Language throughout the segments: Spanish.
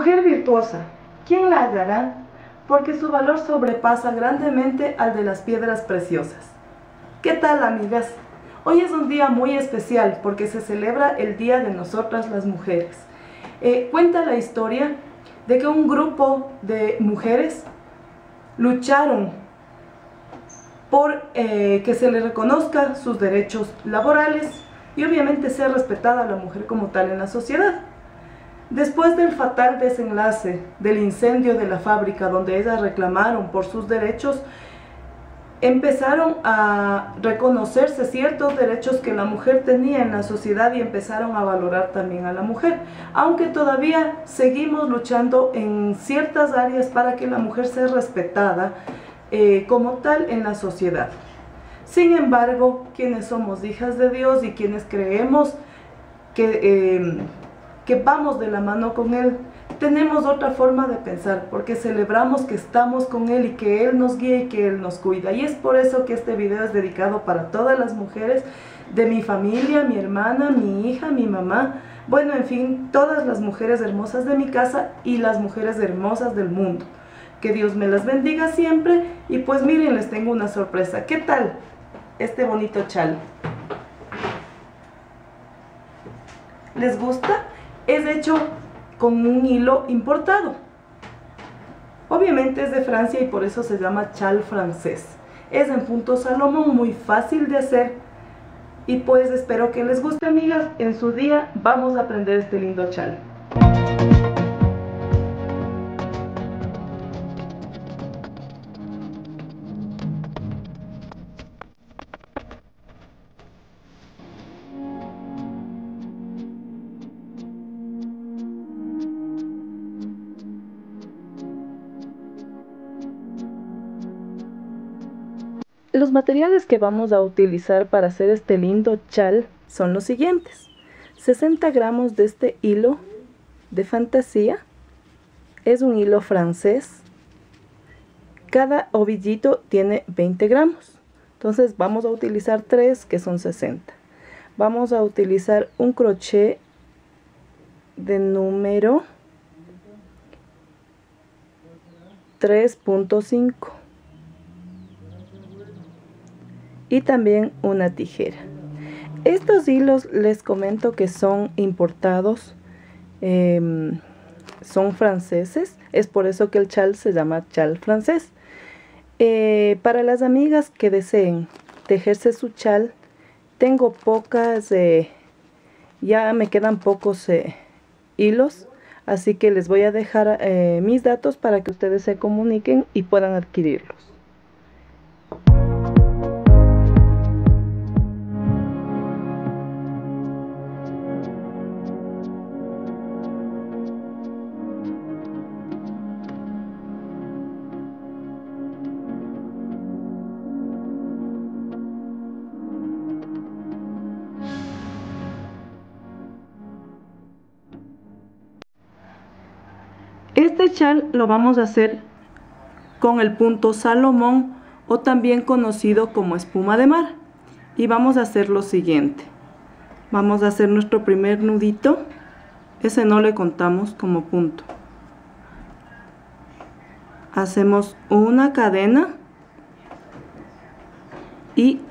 Mujer virtuosa, ¿quién la hallará? Porque su valor sobrepasa grandemente al de las piedras preciosas. ¿Qué tal, amigas? Hoy es un día muy especial porque se celebra el Día de Nosotras las Mujeres. Cuenta la historia de que un grupo de mujeres lucharon por que se le reconozca sus derechos laborales y obviamente sea respetada la mujer como tal en la sociedad. Después del fatal desenlace del incendio de la fábrica donde ellas reclamaron por sus derechos, empezaron a reconocerse ciertos derechos que la mujer tenía en la sociedad y empezaron a valorar también a la mujer, aunque todavía seguimos luchando en ciertas áreas para que la mujer sea respetada como tal en la sociedad. Sin embargo, quienes somos hijas de Dios y quienes creemos que vamos de la mano con Él, tenemos otra forma de pensar, porque celebramos que estamos con Él y que Él nos guía y que Él nos cuida. Y es por eso que este video es dedicado para todas las mujeres de mi familia, mi hermana, mi hija, mi mamá, bueno, en fin, todas las mujeres hermosas de mi casa y las mujeres hermosas del mundo. Que Dios me las bendiga siempre. Y pues miren, les tengo una sorpresa. ¿Qué tal este bonito chal? ¿Les gusta? Es hecho con un hilo importado. Obviamente es de Francia y por eso se llama chal francés. Es en punto Salomón, muy fácil de hacer. Y pues espero que les guste, amigas. En su día vamos a aprender este lindo chal. Los materiales que vamos a utilizar para hacer este lindo chal son los siguientes: 60 gramos de este hilo de fantasía, es un hilo francés, cada ovillito tiene 20 gramos, entonces vamos a utilizar 3 que son 60. Vamos a utilizar un crochet de número 3.5 y también una tijera. Estos hilos les comento que son importados, son franceses, es por eso que el chal se llama chal francés. Para las amigas que deseen tejerse su chal, tengo pocas, ya me quedan pocos hilos, así que les voy a dejar mis datos para que ustedes se comuniquen y puedan adquirirlos. Este chal lo vamos a hacer con el punto Salomón o también conocido como espuma de mar. Y vamos a hacer lo siguiente. Vamos a hacer nuestro primer nudito. Ese no le contamos como punto. Hacemos una cadena. Y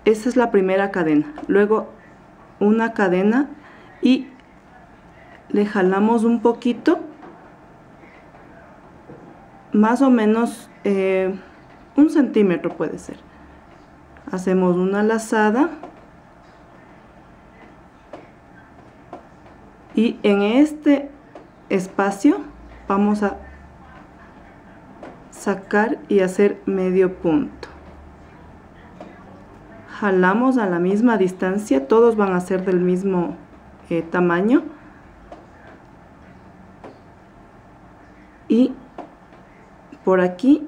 esa es la primera cadena. Luego una cadena y le jalamos un poquito, más o menos 1 centímetro puede ser. Hacemos una lazada y en este espacio vamos a sacar y hacer medio punto. Jalamos a la misma distancia, todos van a ser del mismo tamaño. Y por aquí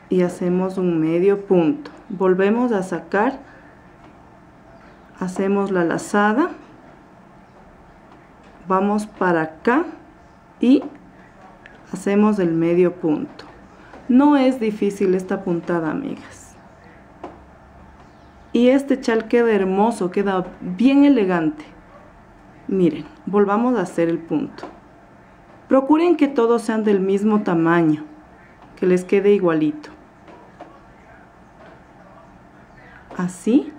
y hacemos un medio punto. Volvemos a sacar, hacemos la lazada, vamos para acá y hacemos el medio punto. No es difícil esta puntada, amigas. Y este chal queda hermoso, queda bien elegante. Miren, volvamos a hacer el punto. Procuren que todos sean del mismo tamaño, que les quede igualito. Así.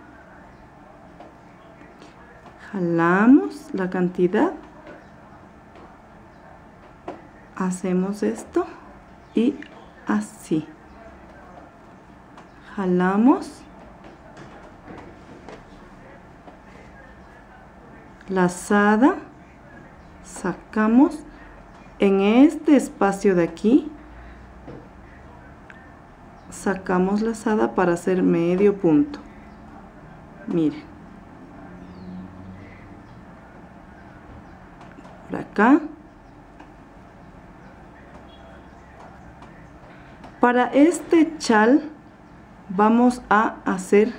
Jalamos la cantidad. Hacemos esto y así. Jalamos. Lazada. Sacamos en este espacio de aquí. Sacamos lazada para hacer medio punto. Miren. Por acá. Para este chal vamos a hacer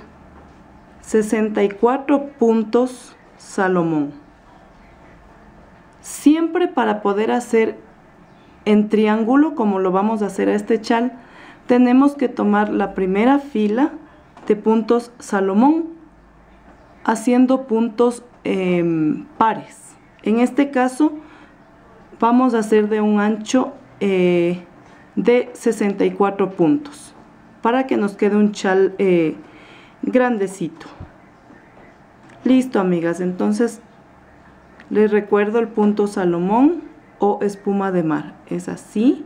64 puntos Salomón. Siempre para poder hacer en triángulo, como lo vamos a hacer a este chal, tenemos que tomar la primera fila de puntos Salomón, haciendo puntos pares. En este caso vamos a hacer de un ancho de 64 puntos para que nos quede un chal grandecito. Listo, amigas, entonces les recuerdo el punto Salomón o espuma de mar. Es así.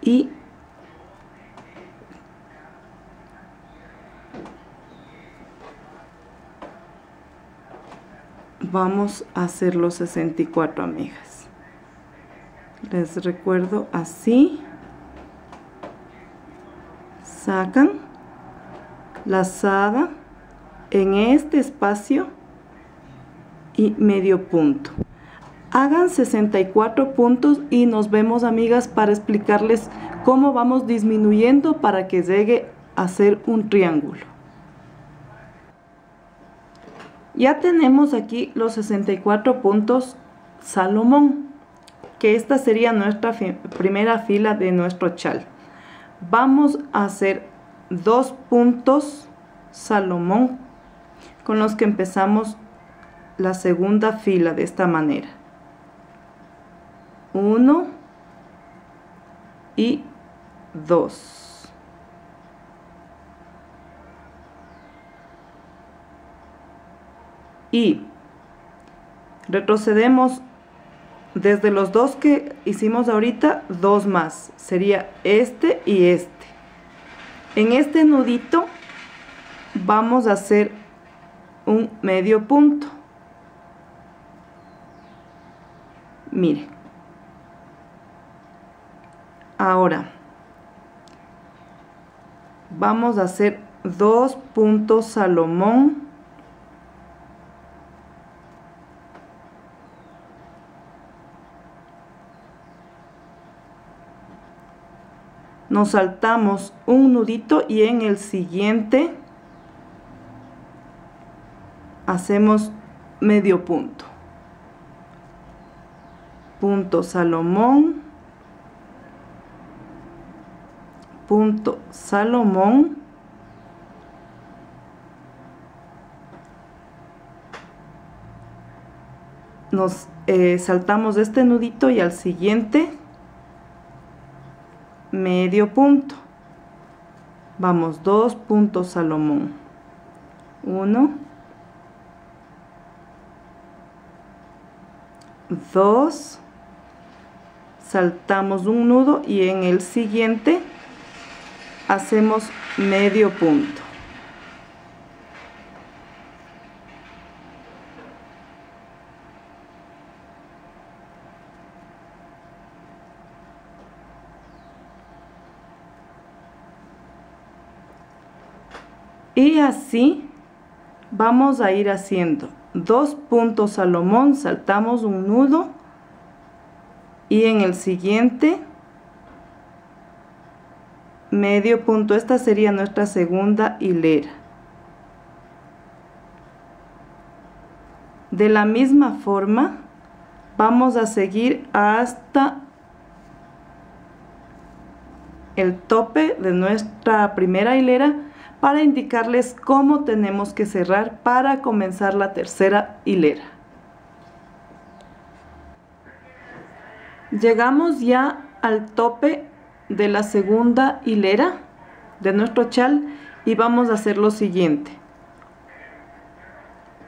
Y vamos a hacer los 64, amigas. Les recuerdo así. Sacan lazada en este espacio y medio punto. Hagan 64 puntos y nos vemos, amigas, para explicarles cómo vamos disminuyendo para que llegue a ser un triángulo. Ya tenemos aquí los 64 puntos Salomón, que esta sería nuestra primera fila de nuestro chal. Vamos a hacer 2 puntos Salomón con los que empezamos la segunda fila de esta manera. 1 y 2. Y retrocedemos desde los 2 que hicimos ahorita, 2 más. Sería este y este. En este nudito vamos a hacer un medio punto. Miren. Ahora vamos a hacer 2 puntos Salomón. Nos saltamos un nudito y en el siguiente hacemos medio punto. Punto Salomón. Punto Salomón. Nos saltamos este nudito y al siguiente medio punto. Vamos 2 puntos Salomón. 1, 2, saltamos un nudo y en el siguiente hacemos medio punto. Y así vamos a ir haciendo 2 puntos Salomón, saltamos un nudo y en el siguiente medio punto. Esta sería nuestra segunda hilera. De la misma forma vamos a seguir hasta el tope de nuestra primera hilera para indicarles cómo tenemos que cerrar para comenzar la tercera hilera. Llegamos ya al tope de la segunda hilera de nuestro chal y vamos a hacer lo siguiente.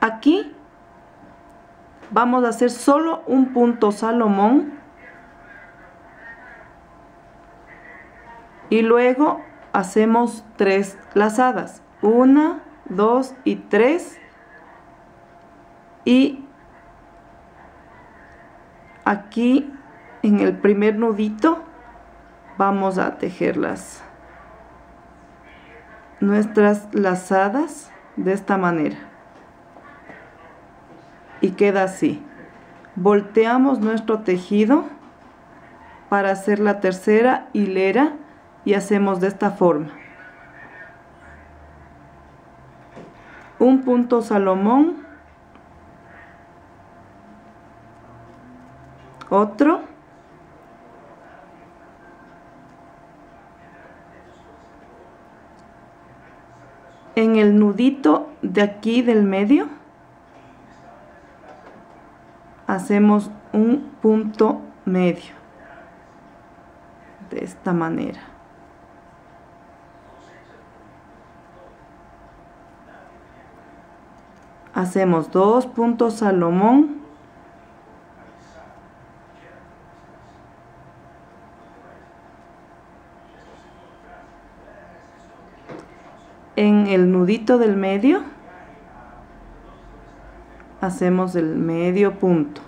Aquí vamos a hacer solo un punto Salomón y luego hacemos 3 lazadas, 1, 2 y 3, y aquí en el primer nudito vamos a tejer nuestras lazadas de esta manera y queda así. Volteamos nuestro tejido para hacer la tercera hilera y hacemos de esta forma: un punto Salomón, otro, en el nudito de aquí del medio hacemos un punto medio de esta manera. Hacemos 2 puntos Salomón, en el nudito del medio hacemos el medio punto.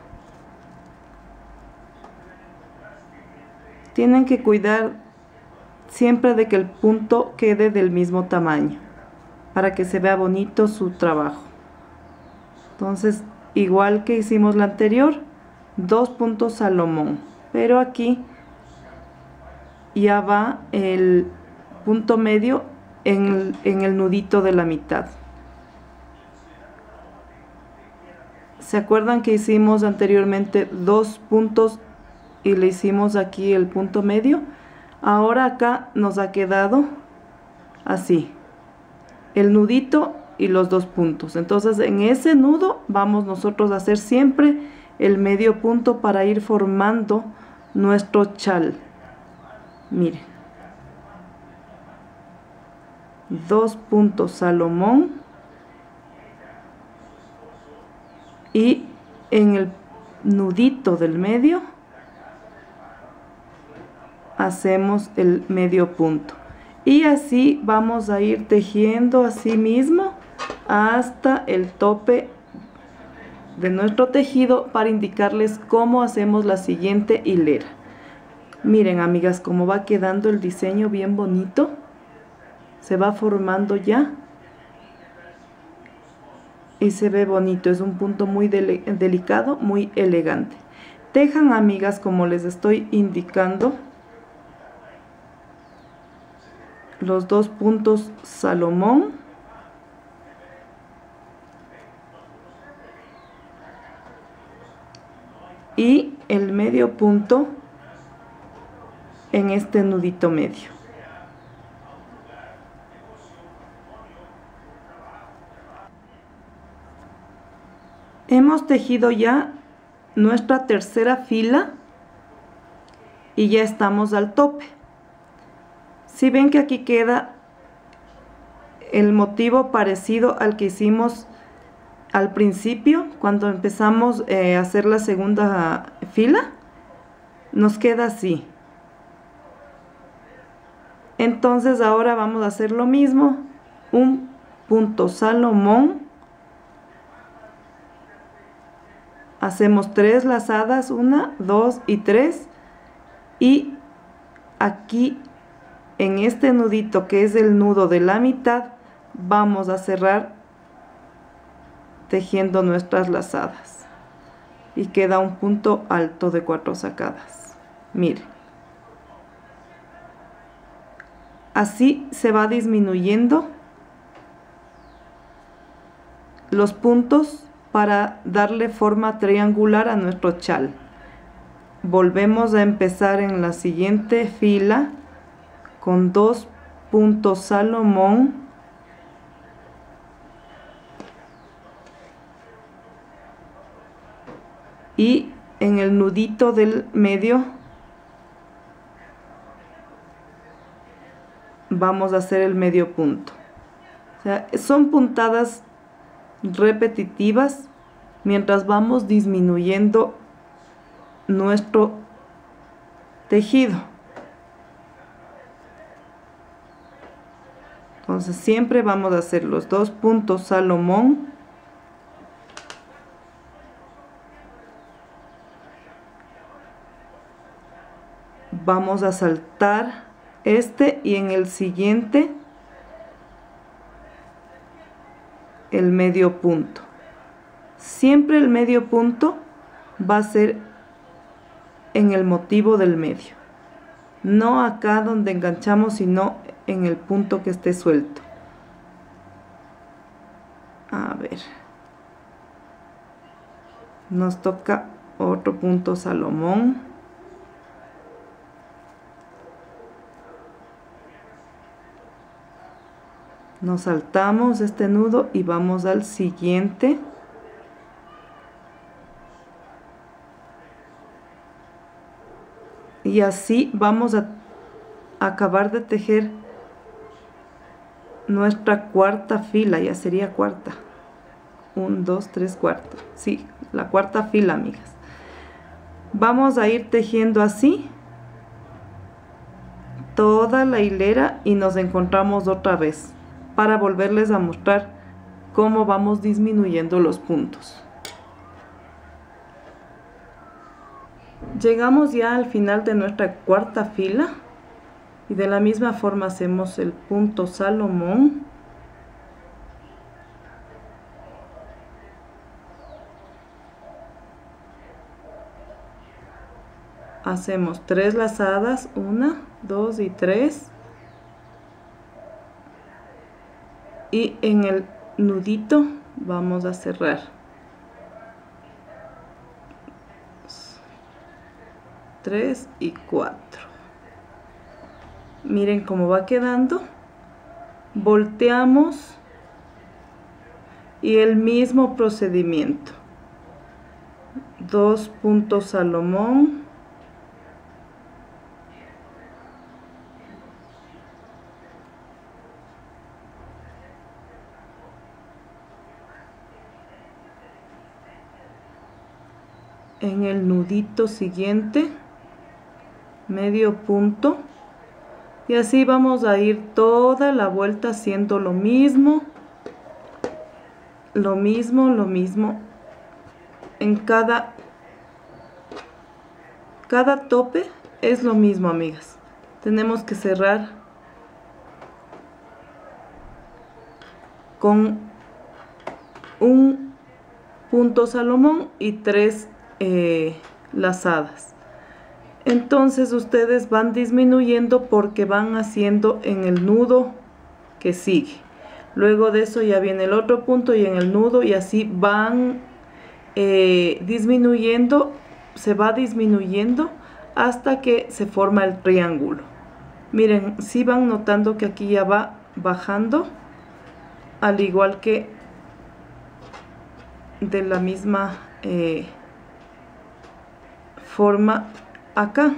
Tienen que cuidar siempre de que el punto quede del mismo tamaño para que se vea bonito su trabajo. Entonces, igual que hicimos la anterior, 2 puntos Salomón, pero aquí ya va el punto medio en el nudito de la mitad. ¿Se acuerdan que hicimos anteriormente 2 puntos y le hicimos aquí el punto medio? Ahora acá nos ha quedado así, el nudito y los 2 puntos. Entonces en ese nudo vamos nosotros a hacer siempre el medio punto para ir formando nuestro chal. Miren, 2 puntos Salomón y en el nudito del medio hacemos el medio punto, y así vamos a ir tejiendo así mismo hasta el tope de nuestro tejido para indicarles cómo hacemos la siguiente hilera. Miren, amigas, cómo va quedando el diseño bien bonito, se va formando ya y se ve bonito. Es un punto muy delicado, muy elegante. Tejan, amigas, como les estoy indicando, los 2 puntos Salomón y el medio punto en este nudito medio. Hemos tejido ya nuestra tercera fila y ya estamos al tope. Si ven que aquí queda el motivo parecido al que hicimos al principio, cuando empezamos a hacer la segunda fila, nos queda así. Entonces ahora vamos a hacer lo mismo, un punto Salomón, hacemos 3 lazadas, 1, 2 y 3, y aquí en este nudito que es el nudo de la mitad vamos a cerrar tejiendo nuestras lazadas y queda un punto alto de 4 sacadas. Miren, así se va disminuyendo los puntos para darle forma triangular a nuestro chal. Volvemos a empezar en la siguiente fila con 2 puntos Salomón y en el nudito del medio vamos a hacer el medio punto. O sea, son puntadas repetitivas mientras vamos disminuyendo nuestro tejido. Entonces siempre vamos a hacer los 2 puntos Salomón, vamos a saltar este y en el siguiente el medio punto. Siempre el medio punto va a ser en el motivo del medio, no acá donde enganchamos, sino en el punto que esté suelto. A ver, nos toca otro punto Salomón, nos saltamos este nudo y vamos al siguiente. Y así vamos a acabar de tejer nuestra cuarta fila. Ya sería cuarta. 1, 2, 3, cuarta. Sí, la cuarta fila, amigas. Vamos a ir tejiendo así toda la hilera y nos encontramos otra vez para volverles a mostrar cómo vamos disminuyendo los puntos. Llegamos ya al final de nuestra cuarta fila y de la misma forma hacemos el punto Salomón, hacemos 3 lazadas, 1, 2 y 3, y en el nudito vamos a cerrar 3 y 4. Miren cómo va quedando. Volteamos y el mismo procedimiento, 2 puntos Salomón, en el nudito siguiente medio punto, y así vamos a ir toda la vuelta haciendo lo mismo en cada tope. Es lo mismo, amigas. Tenemos que cerrar con un punto Salomón y 3 lazadas. Entonces ustedes van disminuyendo porque van haciendo en el nudo que sigue. Luego de eso ya viene el otro punto y en el nudo, y así van disminuyendo, se va disminuyendo hasta que se forma el triángulo. Miren, si van notando que aquí ya va bajando, al igual que de la misma forma acá,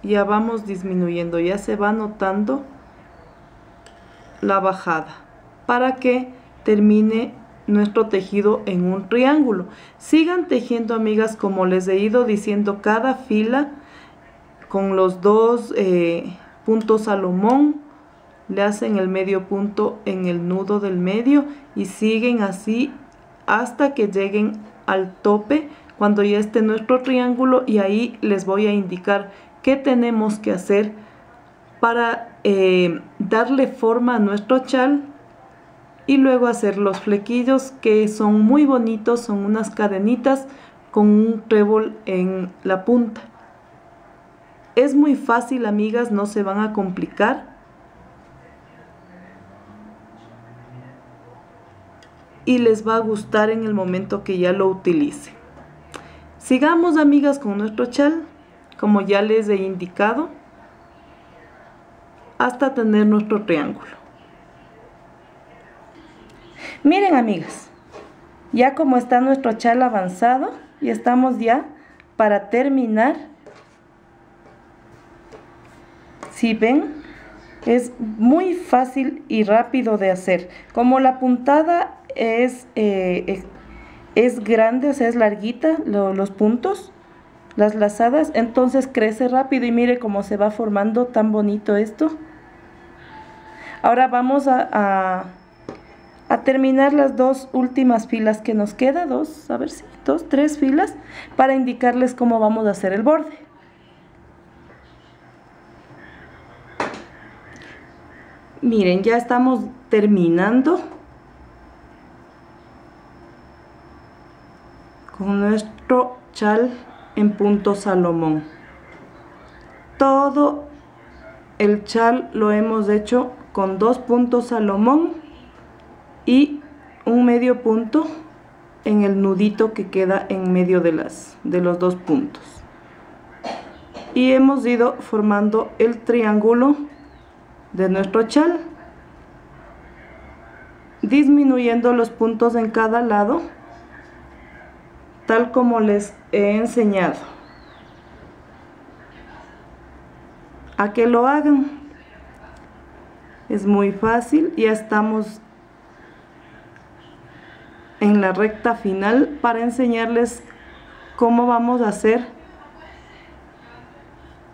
ya vamos disminuyendo, ya se va notando la bajada para que termine nuestro tejido en un triángulo. Sigan tejiendo, amigas, como les he ido diciendo, cada fila con los 2 puntos Salomón, le hacen el medio punto en el nudo del medio y siguen así hasta que lleguen al tope, cuando ya esté nuestro triángulo, y ahí les voy a indicar qué tenemos que hacer para darle forma a nuestro chal y luego hacer los flequillos, que son muy bonitos, son unas cadenitas con un trébol en la punta. Es muy fácil, amigas, no se van a complicar. Y les va a gustar en el momento que ya lo utilicen. Sigamos, amigas, con nuestro chal, como ya les he indicado, hasta tener nuestro triángulo. Miren, amigas, ya como está nuestro chal avanzado y estamos ya para terminar, si ven, es muy fácil y rápido de hacer. Como la puntada es grande, o sea, es larguita, los puntos, las lazadas, entonces crece rápido y mire cómo se va formando tan bonito esto. Ahora vamos a terminar las dos últimas filas que nos queda, tres filas, para indicarles cómo vamos a hacer el borde. Miren, ya estamos terminando con nuestro chal en punto Salomón. Todo el chal lo hemos hecho con 2 puntos Salomón y un medio punto en el nudito que queda en medio de los 2 puntos. Y hemos ido formando el triángulo de nuestro chal, disminuyendo los puntos en cada lado, tal como les he enseñado a que lo hagan. Es muy fácil, ya estamos en la recta final para enseñarles cómo vamos a hacer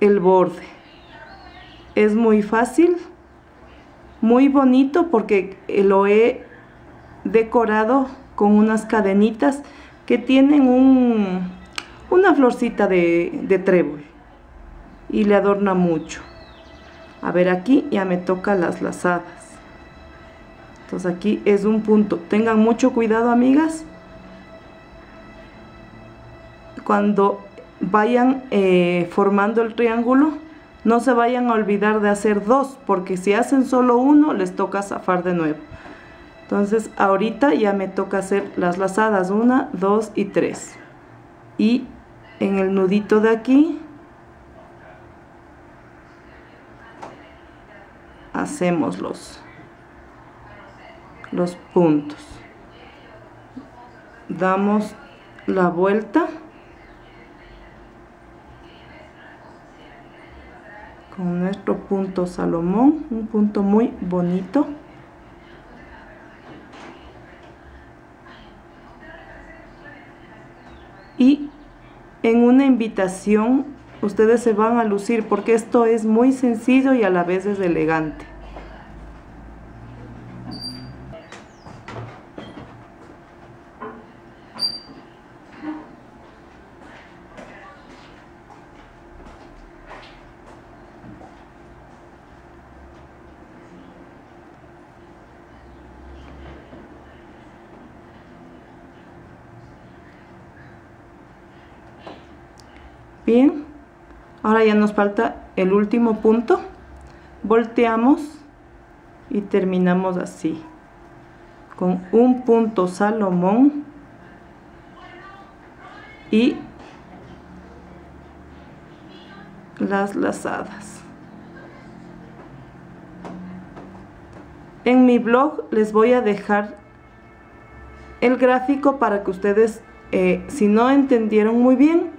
el borde. Es muy fácil, muy bonito, porque lo he decorado con unas cadenitas que tienen una florcita de trébol y le adorna mucho. A ver, aquí ya me toca las lazadas. Entonces aquí es un punto. Tengan mucho cuidado, amigas, cuando vayan formando el triángulo. No se vayan a olvidar de hacer 2, porque si hacen solo 1 les toca zafar de nuevo. Entonces ahorita ya me toca hacer las lazadas 1, 2 y 3. Y en el nudito de aquí hacemos los puntos. Damos la vuelta con nuestro punto Salomón, un punto muy bonito. Y en una invitación ustedes se van a lucir, porque esto es muy sencillo y a la vez es elegante. Bien, ahora ya nos falta el último punto. Volteamos y terminamos así, con un punto Salomón y las lazadas. En mi blog les voy a dejar el gráfico para que ustedes, si no entendieron muy bien,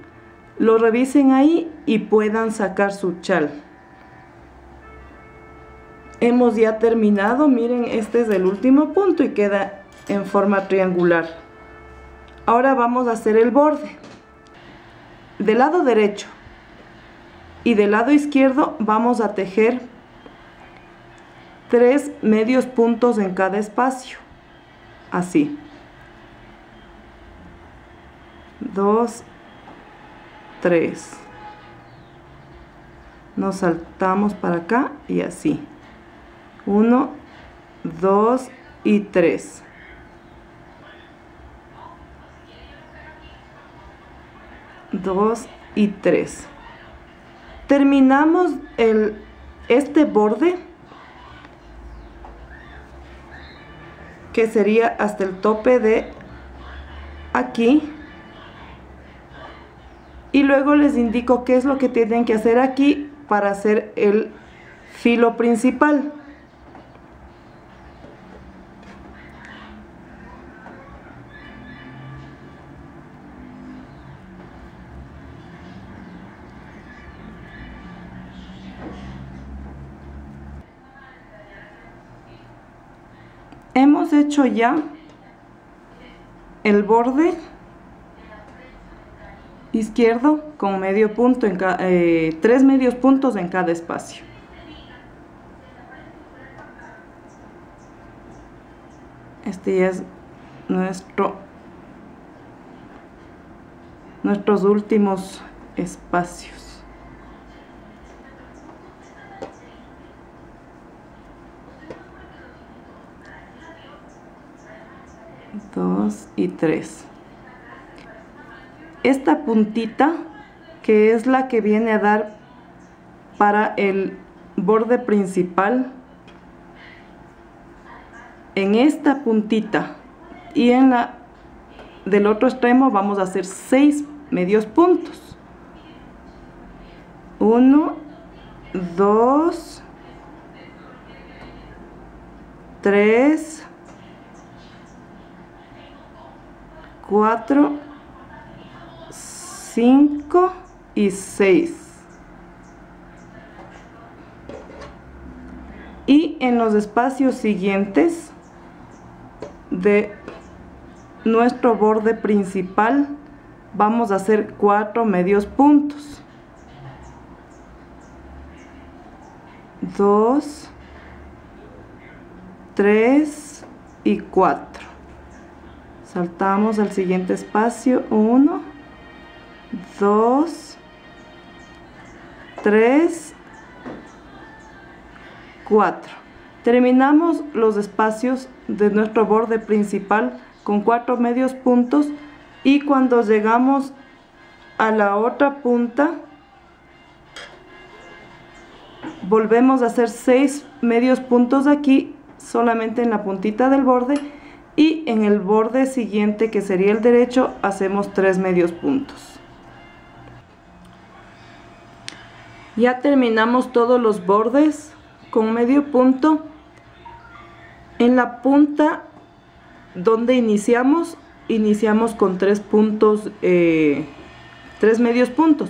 lo revisen ahí y puedan sacar su chal. Hemos ya terminado. Miren, este es el último punto y queda en forma triangular. Ahora vamos a hacer el borde. Del lado derecho y del lado izquierdo vamos a tejer 3 medios puntos en cada espacio, así. 2, 3. Nos saltamos para acá y así. 1, 2 y 3. Dos y 3. Terminamos este borde, que sería hasta el tope de aquí. Y luego les indico qué es lo que tienen que hacer aquí para hacer el filo principal. Hemos hecho ya el borde izquierdo con medio punto en 3 medios puntos en cada espacio. Este ya es nuestros últimos espacios. Dos y tres. Esta puntita, que es la que viene a dar para el borde principal, en esta puntita y en la del otro extremo vamos a hacer 6 medios puntos. 1, 2, 3, 4, 5 y 6. Y en los espacios siguientes de nuestro borde principal vamos a hacer 4 medios puntos. 2, 3 y 4. Saltamos al siguiente espacio. 1, 2, 3, 4. Terminamos los espacios de nuestro borde principal con 4 medios puntos, y cuando llegamos a la otra punta volvemos a hacer 6 medios puntos aquí, solamente en la puntita del borde, y en el borde siguiente, que sería el derecho, hacemos 3 medios puntos. Ya terminamos todos los bordes con medio punto. En la punta donde iniciamos con 3 puntos, 3 medios puntos,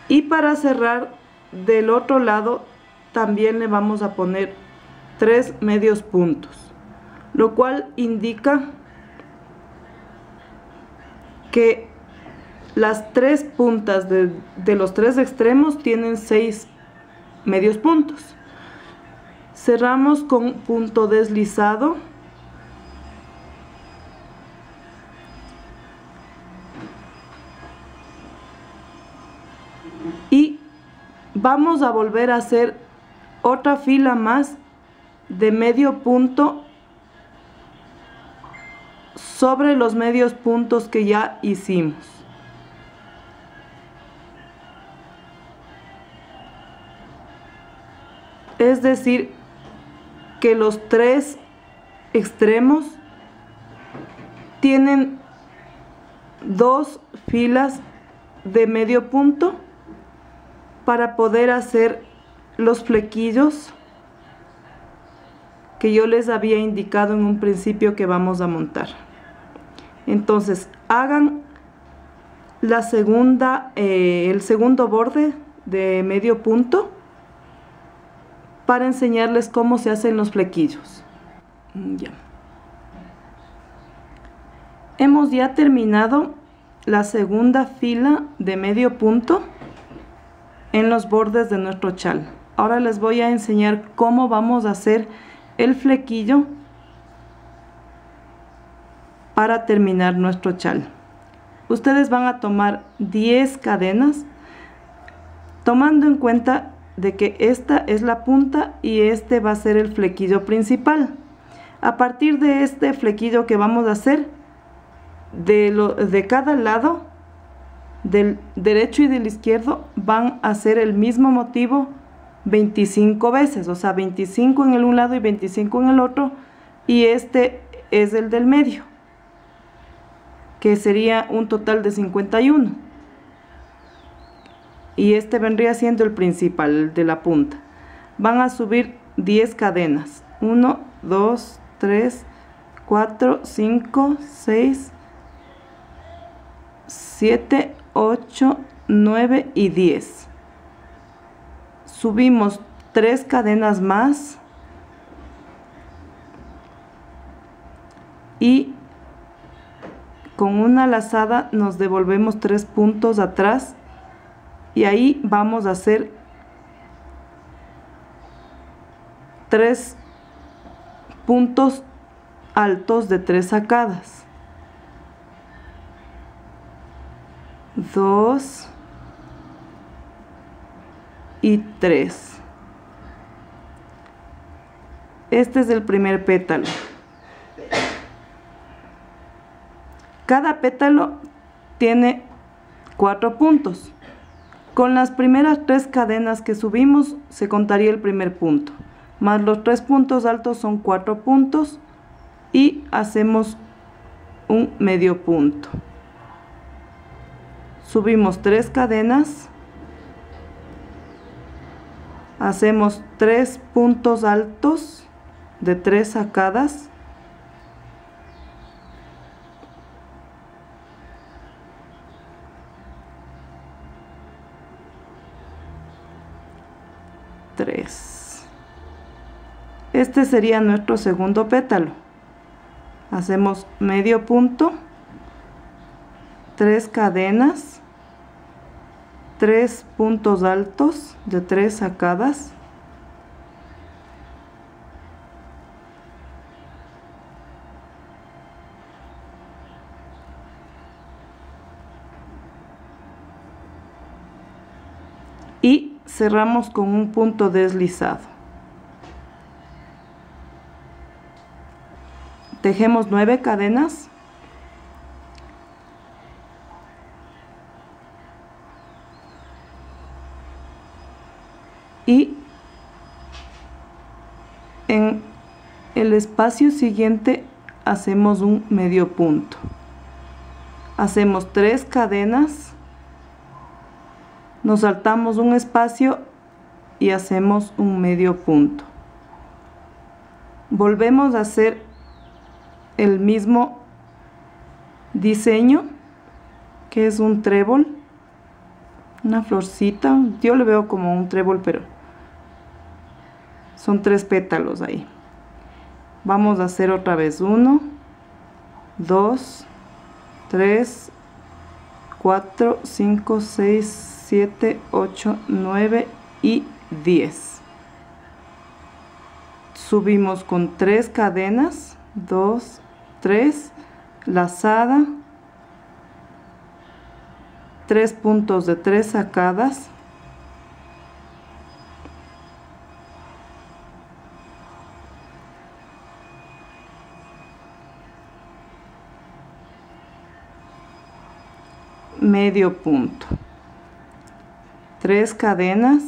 y para cerrar del otro lado también le vamos a poner 3 medios puntos, lo cual indica que las 3 puntas de los 3 extremos tienen 6 medios puntos. Cerramos con punto deslizado y vamos a volver a hacer otra fila más de medio punto sobre los medios puntos que ya hicimos. Es decir, que los 3 extremos tienen 2 filas de medio punto para poder hacer los flequillos que yo les había indicado en un principio que vamos a montar. Entonces hagan la el segundo borde de medio punto para enseñarles cómo se hacen los flequillos. Ya. Hemos ya terminado la segunda fila de medio punto en los bordes de nuestro chal. Ahora les voy a enseñar cómo vamos a hacer el flequillo para terminar nuestro chal. Ustedes van a tomar 10 cadenas, tomando en cuenta de que esta es la punta y este va a ser el flequillo principal. A partir de este flequillo que vamos a hacer, de cada lado, del derecho y del izquierdo, van a hacer el mismo motivo 25 veces, o sea 25 en el un lado y 25 en el otro, y este es el del medio, que sería un total de 51, y este vendría siendo el principal, el de la punta. Van a subir 10 cadenas, 1, 2, 3, 4, 5, 6, 7, 8, 9 y 10. Subimos 3 cadenas más y con una lazada nos devolvemos 3 puntos atrás y ahí vamos a hacer 3 puntos altos de 3 sacadas. 2 y 3. Este es el primer pétalo. Cada pétalo tiene 4 puntos. Con las primeras 3 cadenas que subimos se contaría el primer punto, más los 3 puntos altos son 4 puntos y hacemos un medio punto. Subimos 3 cadenas, hacemos 3 puntos altos de 3 sacadas, este sería nuestro segundo pétalo. Hacemos medio punto, 3 cadenas, 3 puntos altos de 3 sacadas, y cerramos con un punto deslizado. Tejemos 9 cadenas, y en el espacio siguiente hacemos un medio punto. Hacemos 3 cadenas, nos saltamos un espacio y hacemos un medio punto. Volvemos a hacer el mismo diseño, que es un trébol, una florcita. Yo le veo como un trébol, pero son 3 pétalos ahí. Vamos a hacer otra vez 1, 2, 3, 4, 5, 6, 7, 8, 9 y 10. Subimos con 3 cadenas, 2, 3, lazada, 3 puntos de 3 sacadas, medio punto, 3 cadenas,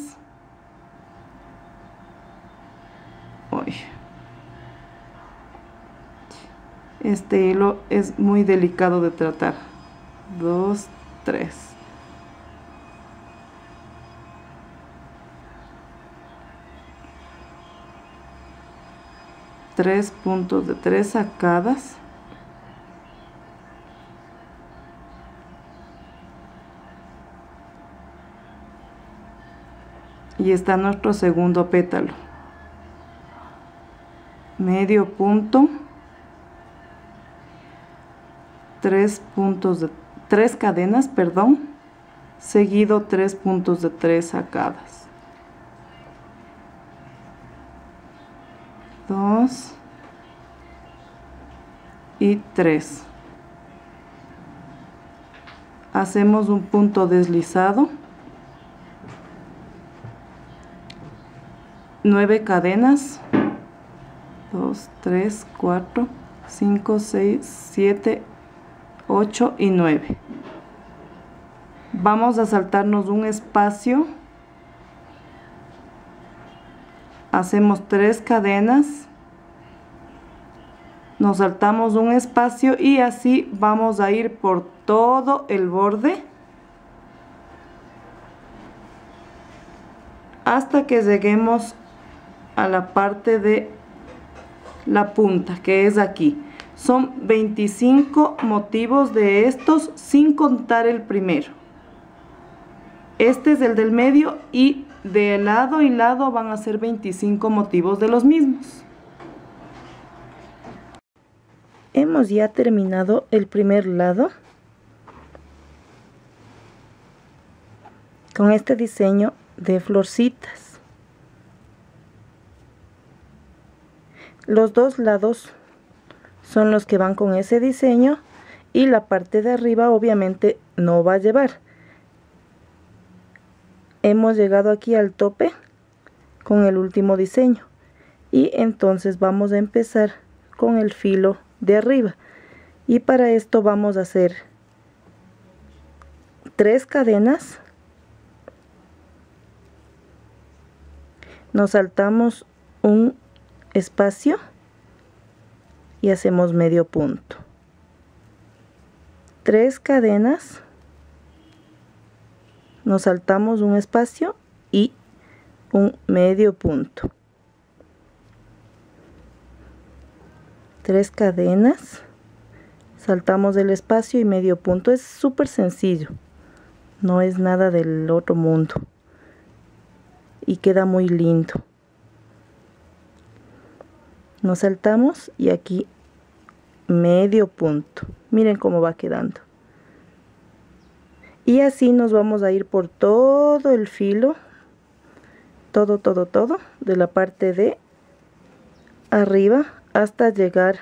este hilo es muy delicado de tratar, 2, 3, tres puntos de 3 sacadas, y está nuestro segundo pétalo. Medio punto, 3 puntos de 3 cadenas, perdón, seguido 3 puntos de 3 sacadas, 2 y 3. Hacemos un punto deslizado, 9 cadenas, 2, 3, 4, 5, 6, 7, 8 y 9. Vamos a saltarnos un espacio, hacemos 3 cadenas, nos saltamos un espacio y así vamos a ir por todo el borde hasta que lleguemos a la parte de la punta, que es aquí. Son 25 motivos de estos sin contar el primero. Este es el del medio y de lado y lado van a ser 25 motivos de los mismos. Hemos ya terminado el primer lado con este diseño de florcitas. Los dos lados son los que van con ese diseño y la parte de arriba obviamente no va a llevar. Hemos llegado aquí al tope con el último diseño y entonces vamos a empezar con el filo de arriba, y para esto vamos a hacer 3 cadenas, nos saltamos un espacio y hacemos medio punto, 3 cadenas, nos saltamos un espacio y un medio punto, 3 cadenas, saltamos el espacio y medio punto. Es súper sencillo, no es nada del otro mundo y queda muy lindo. Nos saltamos y aquí medio punto. Miren cómo va quedando. Y así nos vamos a ir por todo el filo, todo de la parte de arriba hasta llegar.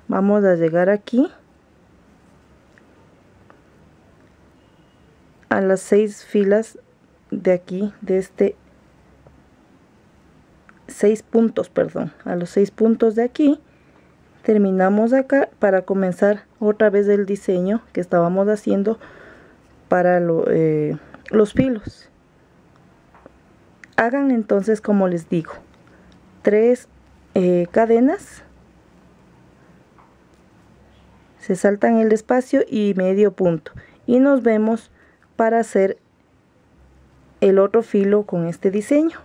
Vamos a llegar aquí a las 6 filas de aquí, de este 6 puntos, perdón, a los 6 puntos de aquí. Terminamos acá para comenzar otra vez el diseño que estábamos haciendo para los filos. Hagan entonces, como les digo, 3 cadenas, se saltan el espacio y medio punto, y nos vemos para hacer el otro filo con este diseño.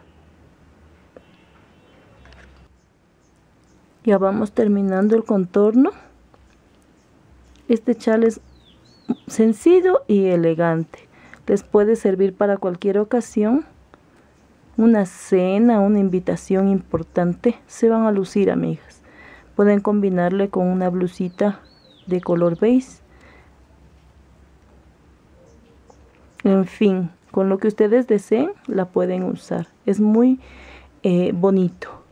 Ya vamos terminando el contorno. Este chal es sencillo y elegante, les puede servir para cualquier ocasión, una cena, una invitación importante. Se van a lucir, amigas. Pueden combinarle con una blusita de color beige, en fin, con lo que ustedes deseen la pueden usar. Es muy bonito.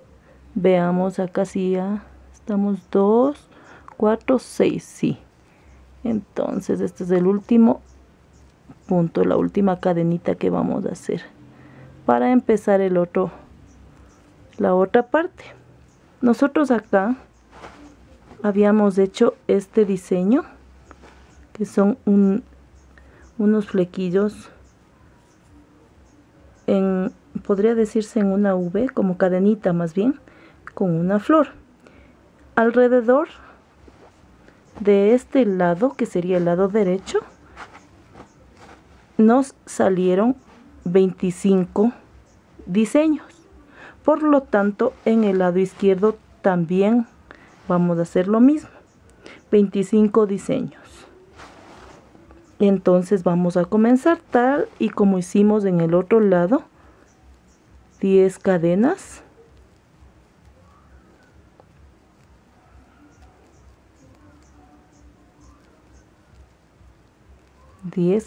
Veamos acá, si ya estamos 2, 4, 6, sí. Entonces este es el último punto, la última cadenita que vamos a hacer para empezar la otra parte. Nosotros acá habíamos hecho este diseño, que son unos flequillos podría decirse en una V, como cadenita más bien, con una flor. Alrededor de este lado, que sería el lado derecho, nos salieron 25 diseños. Por lo tanto, en el lado izquierdo también vamos a hacer lo mismo, 25 diseños. Entonces vamos a comenzar tal y como hicimos en el otro lado, 10 cadenas,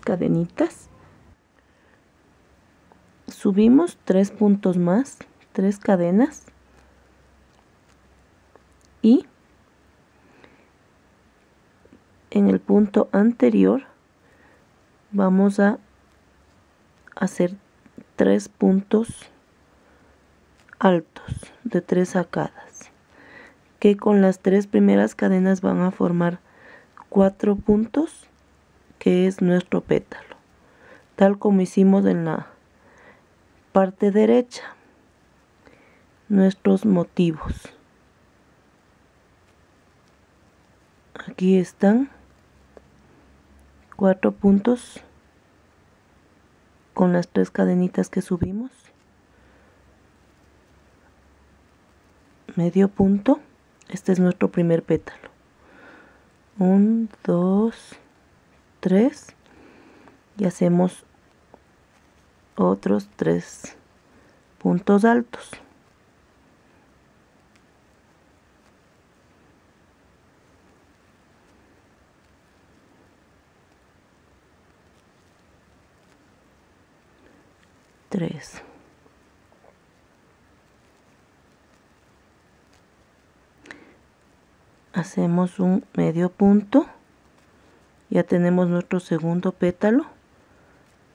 cadenitas, subimos 3 puntos más, 3 cadenas, y en el punto anterior vamos a hacer 3 puntos altos de 3 arcadas, que con las 3 primeras cadenas van a formar 4 puntos, que es nuestro pétalo, tal como hicimos en la parte derecha. Nuestros motivos, aquí están 4 puntos con las 3 cadenitas que subimos, medio punto. Este es nuestro primer pétalo, 1, 2, 3, y hacemos otros 3 puntos altos. 3. Hacemos un medio punto. Ya tenemos nuestro segundo pétalo.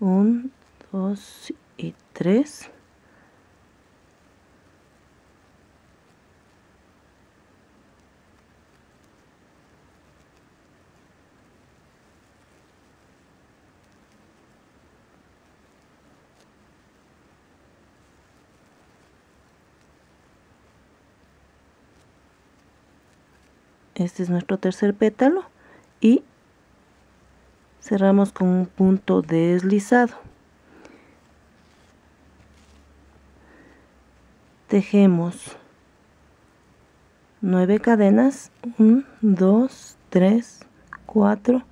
1, 2 y 3. Este es nuestro tercer pétalo y cerramos con un punto deslizado. Tejemos 9 cadenas, 1, 2, 3, 4,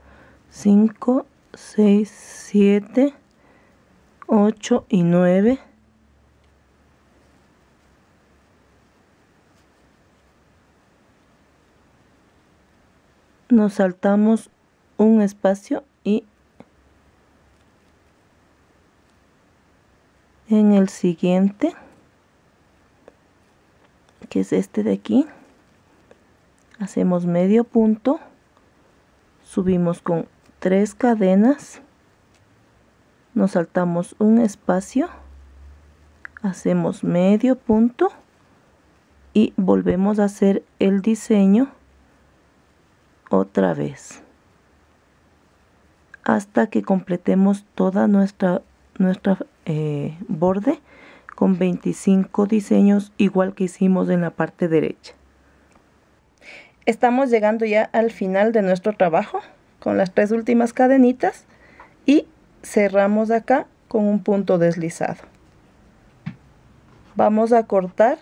5, 6, 7, 8 y 9. Nos saltamos un espacio y en el siguiente, que es este de aquí, hacemos medio punto, subimos con 3 cadenas, nos saltamos un espacio, hacemos medio punto y volvemos a hacer el diseño otra vez hasta que completemos toda nuestra borde con 25 diseños, igual que hicimos en la parte derecha. Estamos llegando ya al final de nuestro trabajo con las 3 últimas cadenitas y cerramos acá con un punto deslizado. Vamos a cortar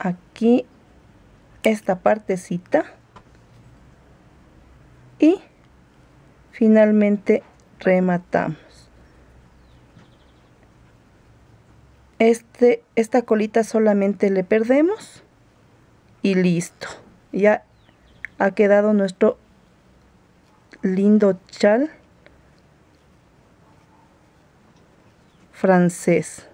aquí esta partecita y finalmente rematamos. Esta colita solamente le perdemos y listo. Ya ha quedado nuestro lindo chal francés.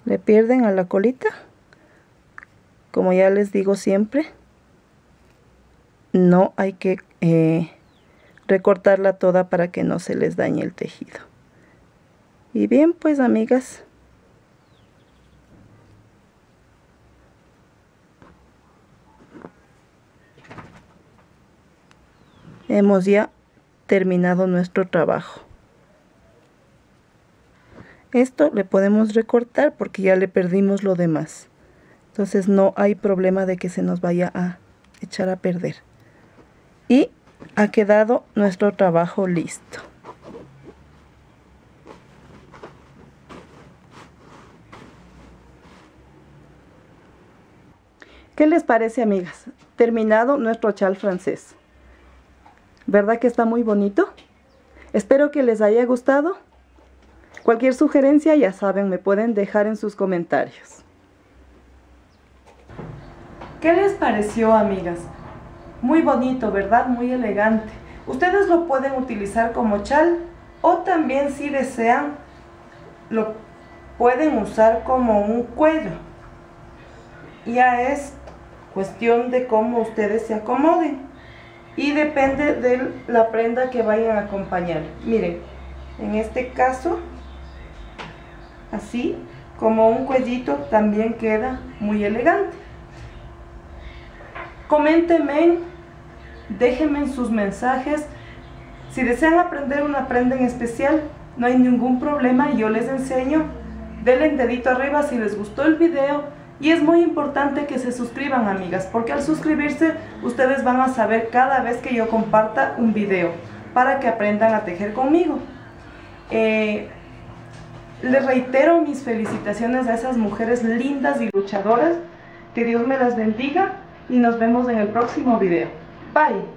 Le pierden a la colita, como ya les digo siempre, no hay que recortarla toda para que no se les dañe el tejido. Y bien, pues amigas, hemos ya terminado nuestro trabajo. Esto le podemos recortar porque ya le perdimos lo demás. Entonces no hay problema de que se nos vaya a echar a perder. Y ha quedado nuestro trabajo listo. ¿Qué les parece, amigas? Terminado nuestro chal francés. ¿Verdad que está muy bonito? Espero que les haya gustado. Cualquier sugerencia, ya saben, me pueden dejar en sus comentarios. ¿Qué les pareció, amigas? Muy bonito, ¿verdad? Muy elegante. Ustedes lo pueden utilizar como chal o también, si desean, lo pueden usar como un cuello. Ya es cuestión de cómo ustedes se acomoden y depende de la prenda que vayan a acompañar. Miren, en este caso, así como un cuellito, también queda muy elegante. Coméntenme, déjenme sus mensajes. Si desean aprender una prenda en especial, no hay ningún problema, yo les enseño. Denle dedito arriba si les gustó el video. Y es muy importante que se suscriban, amigas, porque al suscribirse ustedes van a saber cada vez que yo comparta un video, para que aprendan a tejer conmigo. Les reitero mis felicitaciones a esas mujeres lindas y luchadoras. Que Dios me las bendiga y nos vemos en el próximo video. Bye.